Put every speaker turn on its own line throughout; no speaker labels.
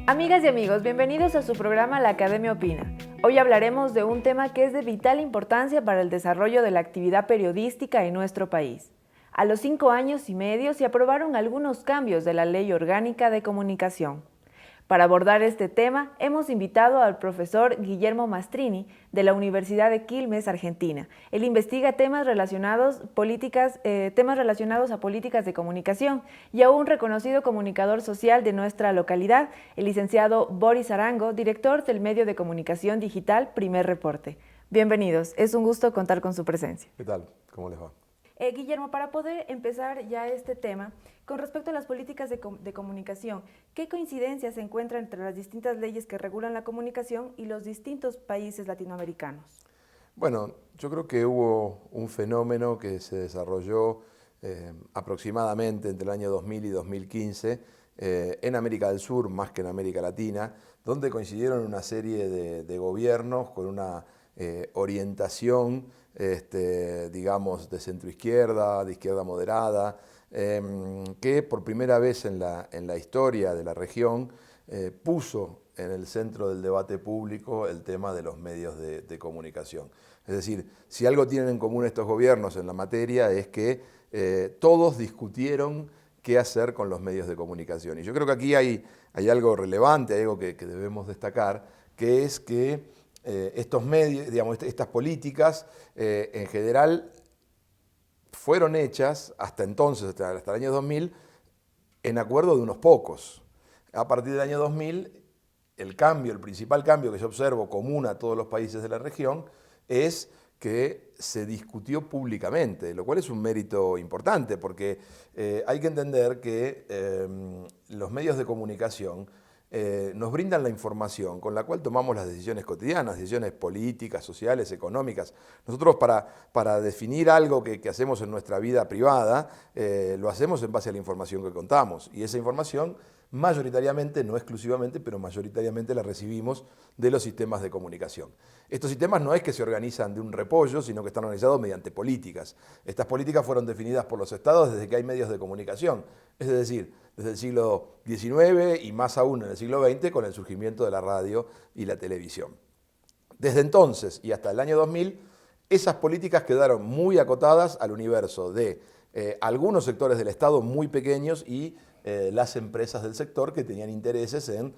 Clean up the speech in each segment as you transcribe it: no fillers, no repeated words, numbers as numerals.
Amigas y amigos, bienvenidos a su programa La Academia Opina. Hoy hablaremos de un tema que es de vital importancia para el desarrollo de la actividad periodística en nuestro país. A los 5 años y medio se aprobaron algunos cambios de la Ley Orgánica de Comunicación. Para abordar este tema, hemos invitado al profesor Guillermo Mastrini de la Universidad de Quilmes, Argentina. Él investiga temas relacionados a políticas de comunicación y a un reconocido comunicador social de nuestra localidad, el licenciado Boris Arango, director del medio de comunicación digital Primer Reporte. Bienvenidos, es un gusto contar con su presencia.
¿Qué tal? ¿Cómo les va?
Guillermo, para poder empezar ya este tema, con respecto a las políticas de comunicación, ¿qué coincidencias se encuentran entre las distintas leyes que regulan la comunicación y los distintos países latinoamericanos?
Bueno, yo creo que hubo un fenómeno que se desarrolló aproximadamente entre el año 2000 y 2015 en América del Sur, más que en América Latina, donde coincidieron una serie de gobiernos con una orientación, digamos, de centroizquierda, de izquierda moderada, que por primera vez en la historia de la región puso en el centro del debate público el tema de los medios de comunicación. Es decir, si algo tienen en común estos gobiernos en la materia es que todos discutieron qué hacer con los medios de comunicación. Y yo creo que aquí hay algo relevante, hay algo que debemos destacar, que es que estos medios, digamos, estas políticas en general fueron hechas hasta entonces, hasta el año 2000, en acuerdo de unos pocos. A partir del año 2000, el principal cambio que yo observo común a todos los países de la región es que se discutió públicamente, lo cual es un mérito importante porque hay que entender que los medios de comunicación nos brindan la información con la cual tomamos las decisiones cotidianas, decisiones políticas, sociales, económicas. Nosotros para definir algo que hacemos en nuestra vida privada, lo hacemos en base a la información que contamos. Y esa información mayoritariamente, no exclusivamente, pero mayoritariamente la recibimos de los sistemas de comunicación. Estos sistemas no es que se organizan de un repollo, sino que están organizados mediante políticas. Estas políticas fueron definidas por los estados desde que hay medios de comunicación, es decir, desde el siglo XIX y más aún en el siglo XX con el surgimiento de la radio y la televisión. Desde entonces y hasta el año 2000, esas políticas quedaron muy acotadas al universo de algunos sectores del Estado muy pequeños y las empresas del sector que tenían intereses en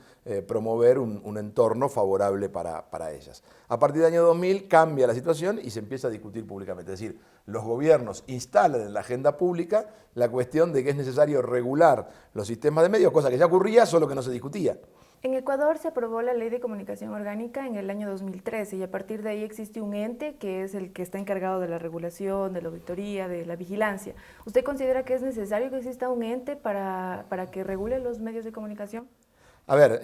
promover un entorno favorable para ellas. A partir del año 2000 cambia la situación y se empieza a discutir públicamente. Es decir, los gobiernos instalan en la agenda pública la cuestión de que es necesario regular los sistemas de medios, cosa que ya ocurría, solo que no se discutía.
En Ecuador se aprobó la Ley de Comunicación Orgánica en el año 2013 y a partir de ahí existe un ente que es el que está encargado de la regulación, de la auditoría, de la vigilancia. ¿Usted considera que es necesario que exista un ente para que regule los medios de comunicación?
A ver,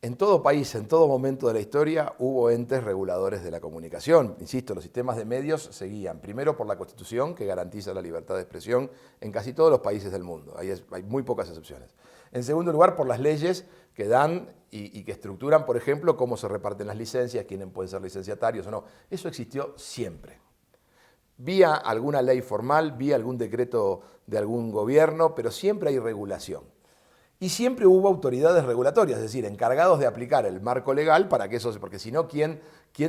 en todo país, en todo momento de la historia, hubo entes reguladores de la comunicación. Insisto, los sistemas de medios se guían primero por la Constitución, que garantiza la libertad de expresión en casi todos los países del mundo. Hay muy pocas excepciones. En segundo lugar, por las leyes que dan y que estructuran, por ejemplo, cómo se reparten las licencias, quiénes pueden ser licenciatarios o no. Eso existió siempre. Vía alguna ley formal, vía algún decreto de algún gobierno, pero siempre hay regulación. Y siempre hubo autoridades regulatorias, es decir, encargados de aplicar el marco legal para que eso, porque si no, ¿quién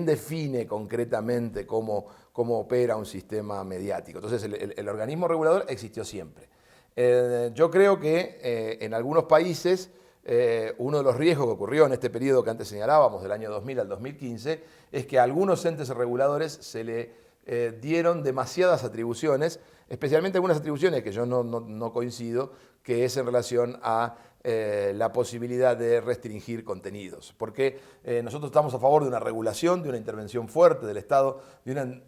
define concretamente cómo opera un sistema mediático? Entonces, el organismo regulador existió siempre. Yo creo que en algunos países uno de los riesgos que ocurrió en este periodo que antes señalábamos, del año 2000 al 2015, es que a algunos entes reguladores se le dieron demasiadas atribuciones, especialmente algunas atribuciones que yo no coincido, que es en relación a la posibilidad de restringir contenidos. Porque nosotros estamos a favor de una regulación, de una intervención fuerte del Estado, de una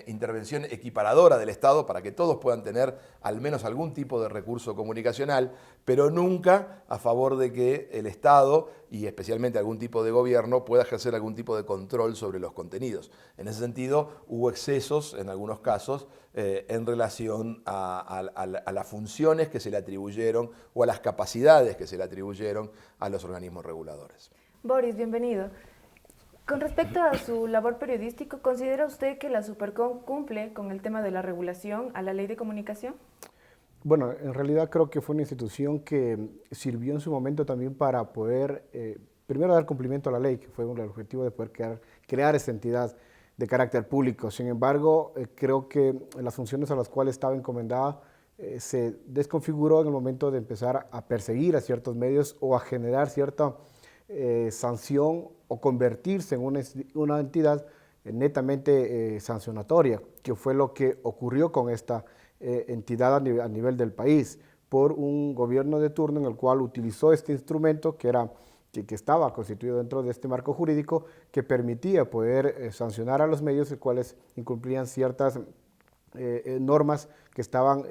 intervención equiparadora del Estado para que todos puedan tener al menos algún tipo de recurso comunicacional, pero nunca a favor de que el Estado y especialmente algún tipo de gobierno pueda ejercer algún tipo de control sobre los contenidos. En ese sentido, hubo excesos en algunos casos en relación a las funciones que se le atribuyeron o a las capacidades que se le atribuyeron a los organismos reguladores.
Boris, bienvenido. Con respecto a su labor periodística, ¿considera usted que la Supercom cumple con el tema de la regulación a la ley de comunicación?
Bueno, en realidad creo que fue una institución que sirvió en su momento también para poder, primero, dar cumplimiento a la ley, que fue el objetivo de poder crear esta entidad de carácter público. Sin embargo, creo que las funciones a las cuales estaba encomendada se desconfiguró en el momento de empezar a perseguir a ciertos medios o a generar cierta sanción o convertirse en una entidad netamente sancionatoria, que fue lo que ocurrió con esta entidad a nivel del país, por un gobierno de turno en el cual utilizó este instrumento que estaba constituido dentro de este marco jurídico que permitía poder sancionar a los medios los cuales incumplían ciertas normas que estaban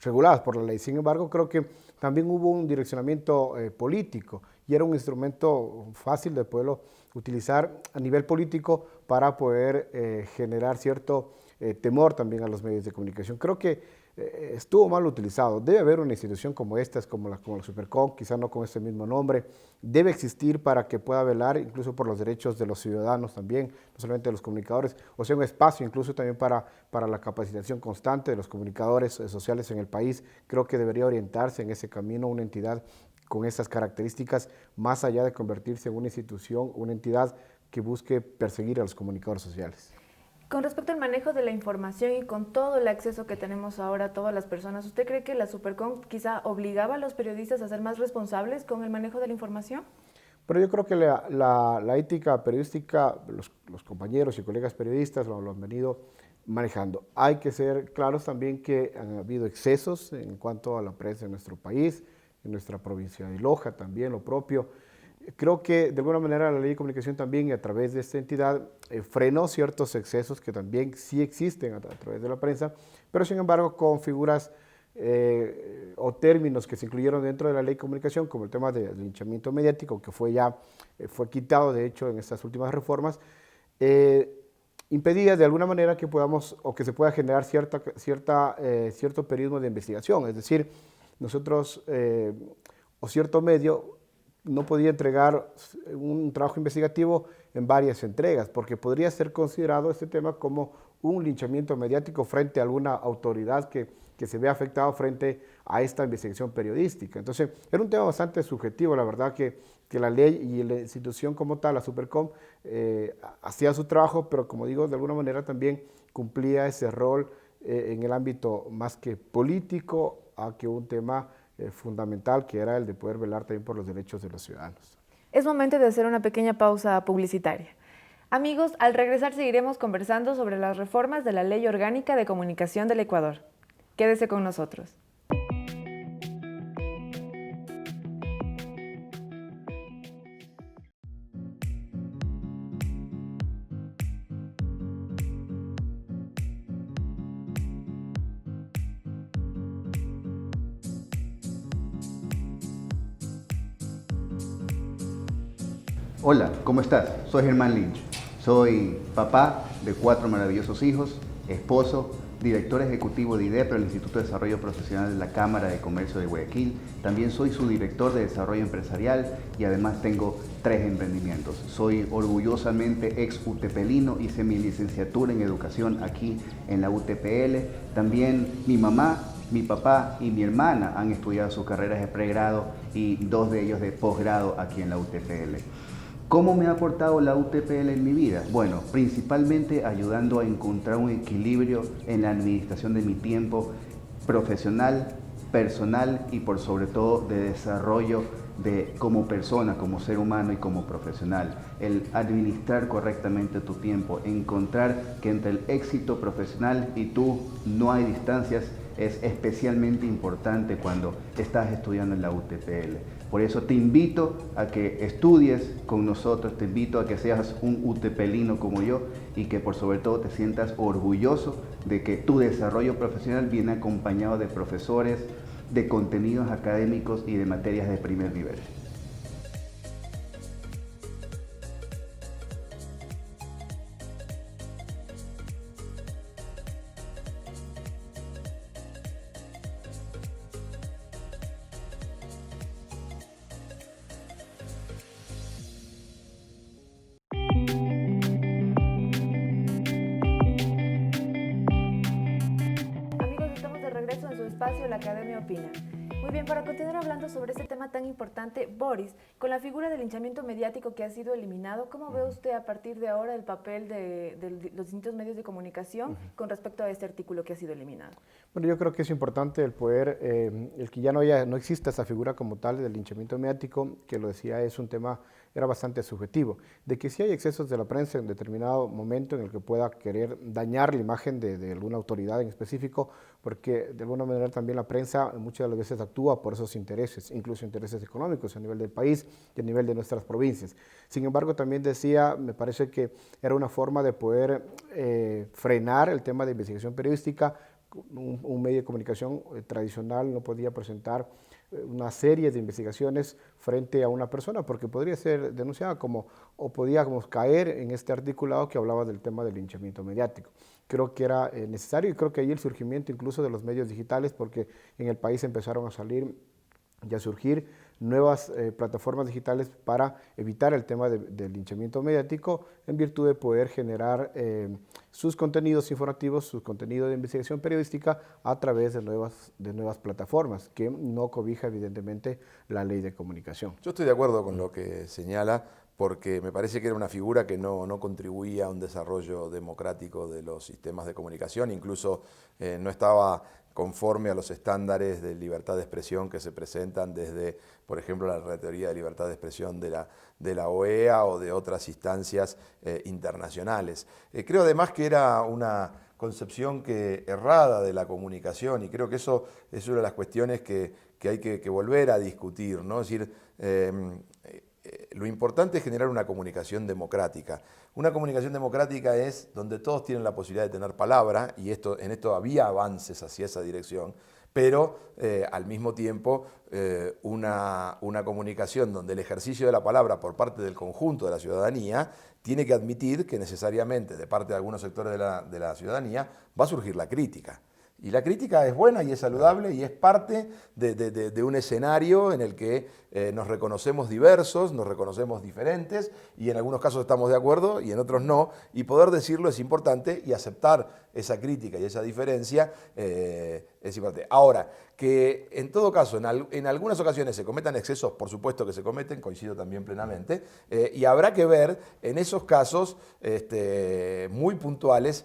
reguladas por la ley. Sin embargo, creo que también hubo un direccionamiento político y era un instrumento fácil de poderlo utilizar a nivel político para poder generar cierto temor también a los medios de comunicación. Creo que estuvo mal utilizado. Debe haber una institución como esta, como la Supercom, quizá no con este mismo nombre. Debe existir para que pueda velar incluso por los derechos de los ciudadanos también, no solamente de los comunicadores, o sea, un espacio incluso también para la capacitación constante de los comunicadores sociales en el país. Creo que debería orientarse en ese camino una entidad con esas características, más allá de convertirse en una institución, una entidad que busque perseguir a los comunicadores sociales.
Con respecto al manejo de la información y con todo el acceso que tenemos ahora a todas las personas, ¿usted cree que la Supercom quizá obligaba a los periodistas a ser más responsables con el manejo de la información?
Pero yo creo que la ética periodística, los compañeros y colegas periodistas lo han venido manejando. Hay que ser claros también que han habido excesos en cuanto a la prensa en nuestro país, en nuestra provincia de Loja también, lo propio. Creo que de alguna manera la ley de comunicación también, y a través de esta entidad, frenó ciertos excesos que también sí existen a través de la prensa, pero sin embargo con figuras o términos que se incluyeron dentro de la ley de comunicación, como el tema del linchamiento mediático, que fue quitado de hecho en estas últimas reformas, impedía de alguna manera que podamos o que se pueda generar cierto periodismo de investigación, es decir, nosotros o cierto medio no podía entregar un trabajo investigativo en varias entregas, porque podría ser considerado este tema como un linchamiento mediático frente a alguna autoridad que se vea afectado frente a esta investigación periodística. Entonces, era un tema bastante subjetivo, la verdad que la ley y la institución como tal, la Supercom, hacía su trabajo, pero como digo, de alguna manera también cumplía ese rol en el ámbito más que político, a que un tema fundamental, que era el de poder velar también por los derechos de los ciudadanos.
Es momento de hacer una pequeña pausa publicitaria. Amigos, al regresar seguiremos conversando sobre las reformas de la Ley Orgánica de Comunicación del Ecuador. Quédese con nosotros.
Hola, ¿cómo estás? Soy Germán Lynch. Soy papá de 4 maravillosos hijos, esposo, director ejecutivo de IDEPRO, el Instituto de Desarrollo Profesional de la Cámara de Comercio de Guayaquil. También soy su director de desarrollo empresarial y además tengo 3 emprendimientos. Soy orgullosamente ex UTPelino, hice mi licenciatura en educación aquí en la UTPL. También mi mamá, mi papá y mi hermana han estudiado sus carreras de pregrado y 2 de ellos de posgrado aquí en la UTPL. ¿Cómo me ha aportado la UTPL en mi vida? Bueno, principalmente ayudando a encontrar un equilibrio en la administración de mi tiempo profesional, personal y por sobre todo de desarrollo como persona, como ser humano y como profesional. El administrar correctamente tu tiempo, encontrar que entre el éxito profesional y tú no hay distancias, es especialmente importante cuando estás estudiando en la UTPL. Por eso te invito a que estudies con nosotros, te invito a que seas un UTPelino como yo y que por sobre todo te sientas orgulloso de que tu desarrollo profesional viene acompañado de profesores, de contenidos académicos y de materias de primer nivel.
espacio La Academia Opina. Muy bien, para continuar hablando sobre este tema tan importante, Boris, con la figura del linchamiento mediático que ha sido eliminado, ¿cómo ve usted a partir de ahora el papel de los distintos medios de comunicación con respecto a este artículo que ha sido eliminado?
Bueno, yo creo que es importante el poder, el que ya no exista esa figura como tal del linchamiento mediático, que lo decía, es un tema, era bastante subjetivo, de que si hay excesos de la prensa en determinado momento en el que pueda querer dañar la imagen de alguna autoridad en específico, porque de alguna manera también la prensa muchas de las veces actúa por esos intereses, incluso intereses económicos a nivel del país y a nivel de nuestras provincias. Sin embargo, también decía, me parece que era una forma de poder frenar el tema de investigación periodística. Un medio de comunicación tradicional no podía presentar una serie de investigaciones frente a una persona porque podría ser denunciada o podíamos caer en este articulado que hablaba del tema del linchamiento mediático. Creo que era necesario y creo que ahí el surgimiento incluso de los medios digitales, porque en el país empezaron a salir y a surgir nuevas plataformas digitales para evitar el tema del linchamiento mediático en virtud de poder generar sus contenidos informativos, sus contenidos de investigación periodística a través de nuevas plataformas que no cobija evidentemente la ley de comunicación.
Yo estoy de acuerdo con lo que señala, porque me parece que era una figura que no contribuía a un desarrollo democrático de los sistemas de comunicación, incluso no estaba conforme a los estándares de libertad de expresión que se presentan desde, por ejemplo, la Rectoría de Libertad de Expresión de la OEA o de otras instancias internacionales. Creo además que era una concepción errada de la comunicación, y creo que eso es una de las cuestiones que hay que volver a discutir, ¿no? Es decir, lo importante es generar una comunicación democrática. Una comunicación democrática es donde todos tienen la posibilidad de tener palabra, y en esto había avances hacia esa dirección, pero al mismo tiempo una comunicación donde el ejercicio de la palabra por parte del conjunto de la ciudadanía tiene que admitir que necesariamente de parte de algunos sectores de la ciudadanía va a surgir la crítica. Y la crítica es buena y es saludable y es parte de un escenario en el que nos reconocemos diversos, nos reconocemos diferentes, y en algunos casos estamos de acuerdo y en otros no, y poder decirlo es importante, y aceptar esa crítica y esa diferencia es importante. Ahora, que en todo caso, en algunas ocasiones se cometan excesos, por supuesto que se cometen, coincido también plenamente, y habrá que ver en esos casos muy puntuales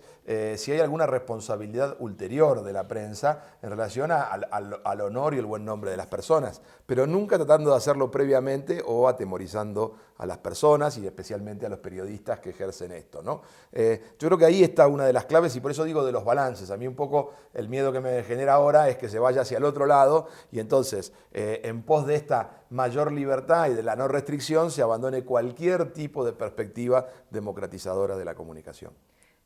si hay alguna responsabilidad ulterior de la prensa en relación al honor y el buen nombre de las personas, pero nunca tratando de hacerlo previamente o atemorizando a las personas y especialmente a los periodistas que ejercen esto, ¿no? Yo creo que ahí está una de las claves, y por eso digo de los balances. A mí un poco el miedo que me genera ahora es que se vaya hacia el otro lado y entonces en pos de esta mayor libertad y de la no restricción se abandone cualquier tipo de perspectiva democratizadora de la comunicación.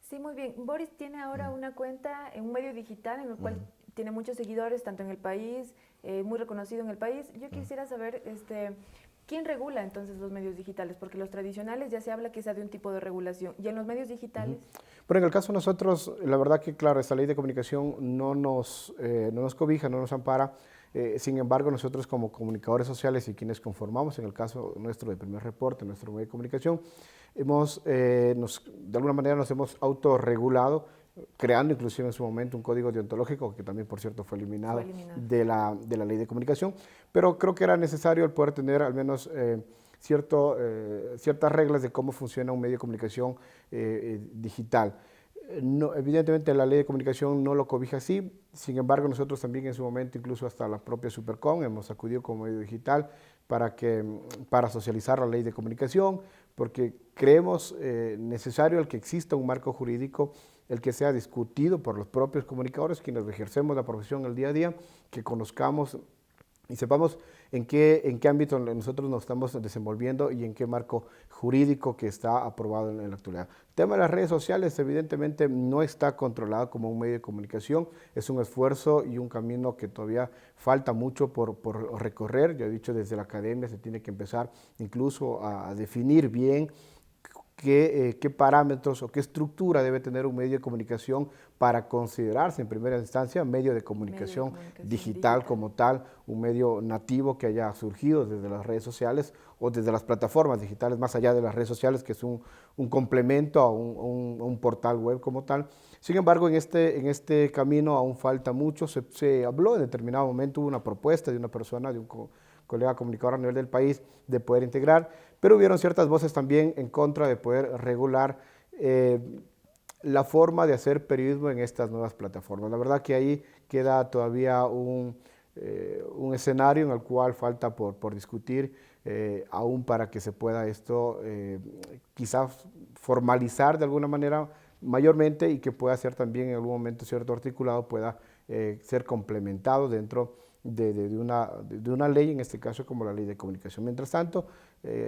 Sí, muy bien. Boris tiene ahora una cuenta en un medio digital en el cual tiene muchos seguidores, tanto en el país, muy reconocido en el país. Yo quisiera saber, ¿quién regula entonces los medios digitales? Porque los tradicionales ya se habla quizá de un tipo de regulación. ¿Y en los medios digitales?
Pero en el caso de nosotros, la verdad que claro, esta ley de comunicación no nos cobija, no nos ampara. Sin embargo, nosotros como comunicadores sociales y quienes conformamos, en el caso nuestro de Primer Reporte, nuestro medio de comunicación, de alguna manera nos hemos autorregulado, creando inclusive en su momento un código deontológico que también, por cierto, fue eliminado. De la ley de comunicación, pero creo que era necesario el poder tener al menos ciertas reglas de cómo funciona un medio de comunicación digital. No, evidentemente la ley de comunicación no lo cobija así, sin embargo nosotros también en su momento, incluso hasta la propia Supercom, hemos acudido como medio digital para socializar la ley de comunicación, porque creemos necesario el que exista un marco jurídico, el que sea discutido por los propios comunicadores, quienes ejercemos la profesión el día a día, que conozcamos y sepamos en qué ámbito nosotros nos estamos desenvolviendo y en qué marco jurídico que está aprobado en la actualidad. El tema de las redes sociales evidentemente no está controlado como un medio de comunicación, es un esfuerzo y un camino que todavía falta mucho por recorrer. Yo he dicho, desde la academia se tiene que empezar incluso a definir bien qué parámetros o qué estructura debe tener un medio de comunicación para considerarse en primera instancia medio de comunicación digital como tal, un medio nativo que haya surgido desde las redes sociales o desde las plataformas digitales, más allá de las redes sociales, que es un complemento a un portal web como tal, Sin embargo, en este camino aún falta mucho. Se habló en determinado momento, hubo una propuesta de una persona, de un colega comunicador a nivel del país, de poder integrar, pero hubieron ciertas voces también en contra de poder regular la forma de hacer periodismo en estas nuevas plataformas. La verdad que ahí queda todavía un escenario en el cual falta por discutir, aún para que se pueda esto quizás formalizar de alguna manera mayormente, y que pueda ser también en algún momento cierto articulado, pueda ser complementado dentro de una ley, en este caso como la Ley de Comunicación. Mientras tanto,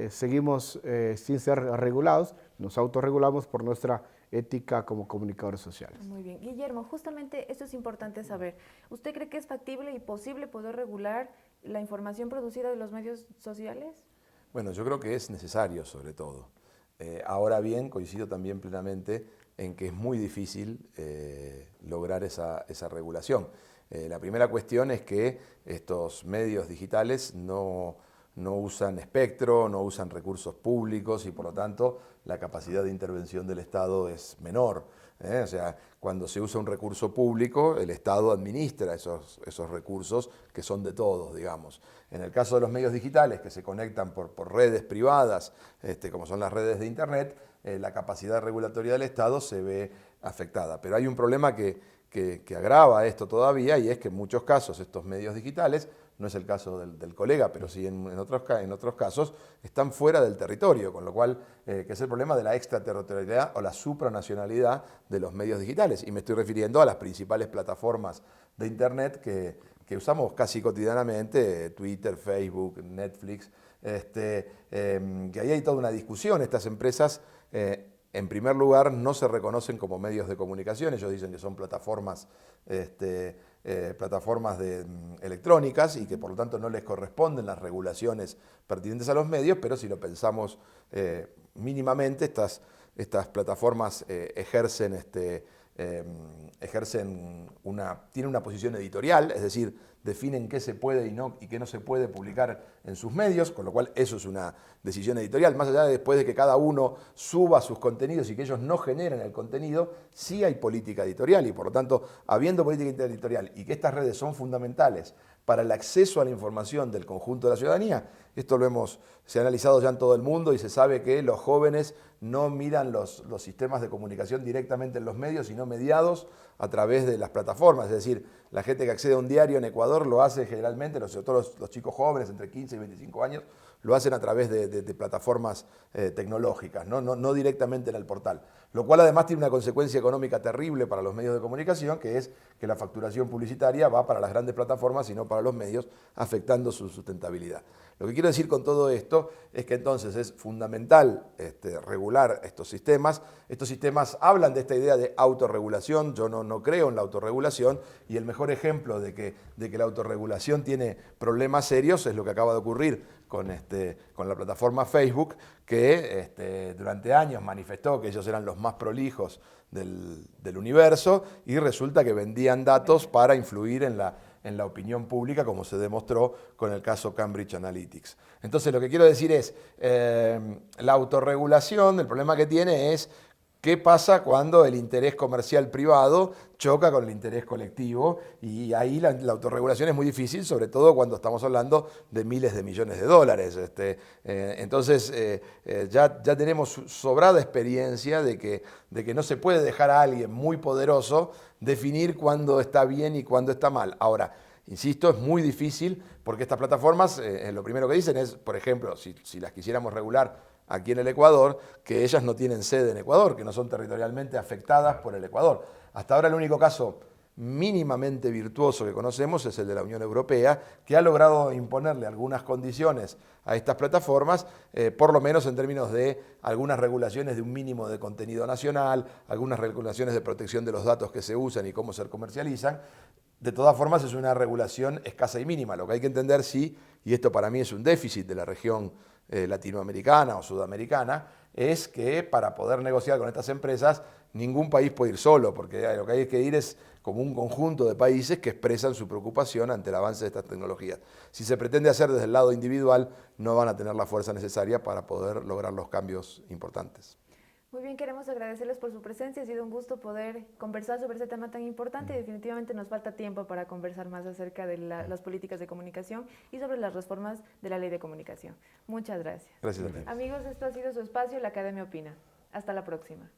seguimos sin ser regulados, nos autorregulamos por nuestra ética como comunicadores sociales.
Muy bien. Guillermo, justamente esto es importante saber. ¿Usted cree que es factible y posible poder regular la información producida de los medios sociales?
Bueno, yo creo que es necesario, sobre todo. Ahora bien, coincido también plenamente en que es muy difícil lograr esa regulación. La primera cuestión es que estos medios digitales no usan espectro, no usan recursos públicos y por lo tanto la capacidad de intervención del Estado es menor. O sea, cuando se usa un recurso público, el Estado administra esos recursos que son de todos, digamos. En el caso de los medios digitales que se conectan por redes privadas, como son las redes de Internet, la capacidad regulatoria del Estado se ve afectada. Pero hay un problema que agrava esto todavía, y es que en muchos casos estos medios digitales, no es el caso del colega, pero sí en otros casos, están fuera del territorio, con lo cual, que es el problema de la extraterritorialidad o la supranacionalidad de los medios digitales. Y me estoy refiriendo a las principales plataformas de Internet que usamos casi cotidianamente, Twitter, Facebook, Netflix, que ahí hay toda una discusión. Estas empresas, en primer lugar, no se reconocen como medios de comunicación. Ellos dicen que son plataformas electrónicas y que por lo tanto no les corresponden las regulaciones pertinentes a los medios, pero si lo pensamos mínimamente, estas plataformas tienen una posición editorial, es decir, definen qué se puede y qué no se puede publicar en sus medios, con lo cual eso es una decisión editorial. Más allá de después de que cada uno suba sus contenidos y que ellos no generen el contenido, sí hay política editorial, y por lo tanto, habiendo política editorial y que estas redes son fundamentales para el acceso a la información del conjunto de la ciudadanía, esto se ha analizado ya en todo el mundo y se sabe que los jóvenes no miran los sistemas de comunicación directamente en los medios, sino mediados a través de las plataformas. Es decir, la gente que accede a un diario en Ecuador lo hace generalmente, sobre todo los chicos jóvenes entre 15 y 25 años, lo hacen a través de plataformas tecnológicas, no directamente en el portal. Lo cual además tiene una consecuencia económica terrible para los medios de comunicación, que es que la facturación publicitaria va para las grandes plataformas y no para los medios, afectando su sustentabilidad. Lo que quiero decir con todo esto es que entonces es fundamental regular estos sistemas. Estos sistemas hablan de esta idea de autorregulación. Yo no creo en la autorregulación, y el mejor ejemplo de que la autorregulación tiene problemas serios es lo que acaba de ocurrir con la plataforma Facebook, que durante años manifestó que ellos eran los más prolijos del universo, y resulta que vendían datos para influir en la opinión pública, como se demostró con el caso Cambridge Analytica. Entonces, lo que quiero decir es, la autorregulación, el problema que tiene es qué pasa cuando el interés comercial privado choca con el interés colectivo, y ahí la autorregulación es muy difícil, sobre todo cuando estamos hablando de miles de millones de dólares. Entonces, ya tenemos sobrada experiencia de que no se puede dejar a alguien muy poderoso definir cuándo está bien y cuándo está mal. Ahora, insisto, es muy difícil porque estas plataformas, lo primero que dicen es, por ejemplo, si las quisiéramos regular aquí en el Ecuador, que ellas no tienen sede en Ecuador, que no son territorialmente afectadas por el Ecuador. Hasta ahora el único caso mínimamente virtuoso que conocemos es el de la Unión Europea, que ha logrado imponerle algunas condiciones a estas plataformas, por lo menos en términos de algunas regulaciones de un mínimo de contenido nacional, algunas regulaciones de protección de los datos que se usan y cómo se comercializan. De todas formas, es una regulación escasa y mínima. Lo que hay que entender, sí, y esto para mí es un déficit de la región latinoamericana o sudamericana, es que para poder negociar con estas empresas, ningún país puede ir solo, porque lo que hay que ir es como un conjunto de países que expresan su preocupación ante el avance de estas tecnologías. Si se pretende hacer desde el lado individual, no van a tener la fuerza necesaria para poder lograr los cambios importantes.
Muy bien, queremos agradecerles por su presencia. Ha sido un gusto poder conversar sobre este tema tan importante. Definitivamente nos falta tiempo para conversar más acerca de las políticas de comunicación y sobre las reformas de la ley de comunicación. Muchas gracias.
Gracias a ti.
Amigos, esto ha sido su espacio, la Academia Opina. Hasta la próxima.